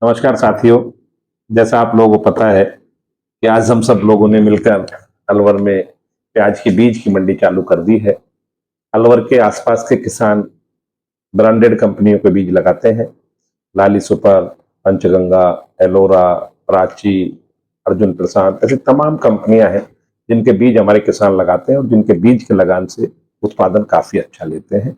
नमस्कार साथियों। जैसा आप लोगों को पता है कि आज हम सब लोगों ने मिलकर अलवर में प्याज की बीज की मंडी चालू कर दी है। अलवर के आसपास के किसान ब्रांडेड कंपनियों के बीज लगाते हैं। लाली सुपर, पंचगंगा, एलोरा, प्राची, अर्जुन प्रसाद, ऐसी तमाम कंपनियां हैं जिनके बीज हमारे किसान लगाते हैं और जिनके बीज के लगान से उत्पादन काफी अच्छा लेते हैं।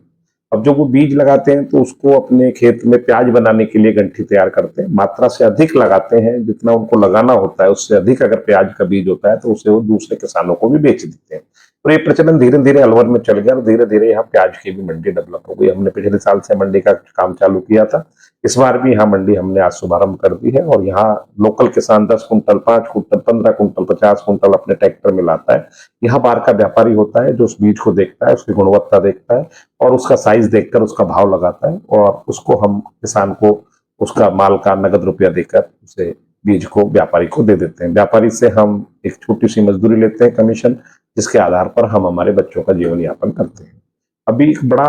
अब जो वो बीज लगाते हैं तो उसको अपने खेत में प्याज बनाने के लिए गंठी तैयार करते हैं। मात्रा से अधिक लगाते हैं, जितना उनको लगाना होता है उससे अधिक अगर प्याज का बीज होता है तो उसे वो दूसरे किसानों को भी बेच देते हैं। तो ये प्रचलन धीरे धीरे अलवर में चल गया और धीरे धीरे यहाँ प्याज की भी मंडी डेवलप हो गई। हमने पिछले साल से मंडी का काम चालू किया था। इस बार भी यहाँ मंडी हमने आज शुभारंभ कर दी है और यहाँ लोकल किसान 10 कुंटल, 5 कुंटल, 15 कुंटल, 50 कुंटल अपने ट्रैक्टर में लाता है। यहाँ बाहर का व्यापारी होता है जो उस बीज को देखता है, उसकी गुणवत्ता देखता है और उसका साइज देखकर उसका भाव लगाता है और उसको हम किसान को उसका माल का नगद रुपया देकर उसे बीज को व्यापारी को दे देते हैं। व्यापारी से हम एक छोटी सी मजदूरी लेते हैं, कमीशन, जिसके आधार पर हम हमारे बच्चों का जीवन यापन करते हैं। अभी एक बड़ा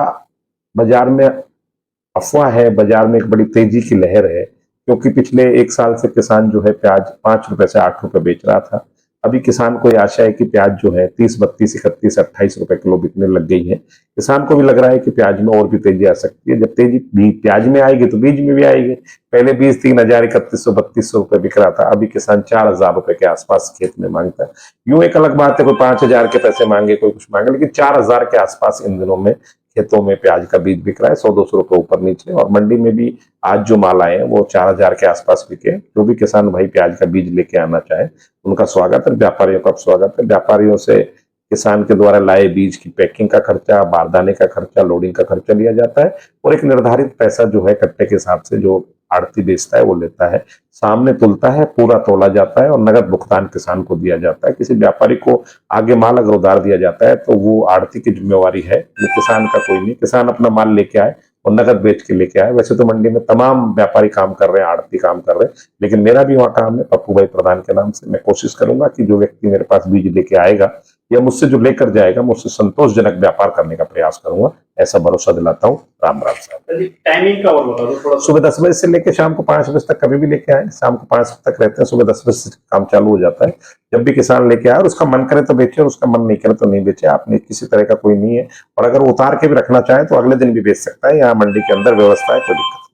बाजार में अफवाह है, बाजार में एक बड़ी तेजी की लहर है, क्योंकि पिछले एक साल से किसान जो है प्याज 5 रुपए से 8 रुपए बेच रहा था। अभी किसान को आशा है कि प्याज जो है 30, 32, 31, 28 रुपए किलो बिकने लग गई है। किसान को भी लग रहा है कि प्याज में और भी तेजी आ सकती है। जब तेजी प्याज में आएगी तो बीज में भी आएगी। पहले बीज 3,000, 3100, 3200 रुपए बिक रहा था, अभी किसान 4,000 रुपए के आसपास खेत में मांगता है। यूं एक अलग बात है, कोई 5,000 के पैसे मांगे, कोई कुछ मांगे, लेकिन 4,000 के आसपास इन दिनों में खेतों में प्याज का बीज बिक रहा है, 100-200 रुपए ऊपर नीचे। और मंडी में भी आज जो माल आए हैं वो 4,000 के आसपास बिके। जो भी किसान भाई प्याज का बीज लेके आना चाहे उनका स्वागत है। व्यापारियों का स्वागत है। व्यापारियों से किसान के द्वारा लाए बीज की पैकिंग का खर्चा, बारदाने का खर्चा, लोडिंग का खर्चा लिया जाता है और एक निर्धारित पैसा जो है कट्टे के हिसाब से जो आड़ती बेचता है वो लेता है। सामने तुलता है, पूरा तोला जाता है और नगद भुगतान किसान को दिया जाता है। किसी व्यापारी को आगे माल अगर उधार दिया जाता है तो वो आड़ती की जिम्मेवारी है, वो किसान का कोई नहीं। किसान अपना माल लेके आए और नगद बेच के लेके आए। वैसे तो मंडी में तमाम व्यापारी काम कर रहे हैं, आड़ती काम कर रहे हैं, लेकिन मेरा भी वहां काम है पप्पू भाई प्रधान के नाम से। मैं कोशिश करूंगा कि जो व्यक्ति मेरे पास बीज लेके आएगा या मुझसे जो लेकर जाएगा, मैं उससे संतोषजनक व्यापार करने का प्रयास करूंगा, ऐसा भरोसा दिलाता हूँ। राम राम साहब। टाइमिंग का और बता दो थोड़ा। सुबह 10 बजे से लेकर शाम को 5 बजे तक कभी भी लेके आए। शाम को 5 बजे तक रहते हैं, सुबह 10 बजे से काम चालू हो जाता है। जब भी किसान लेके आए और उसका मन करे तो बेचे और उसका मन नहीं करे तो नहीं बेचे। आपने किसी तरह का कोई नहीं है और अगर उतार के भी रखना चाहे तो अगले दिन भी बेच सकता है। यहाँ मंडी के अंदर व्यवस्था है, कोई दिक्कत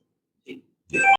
नहीं।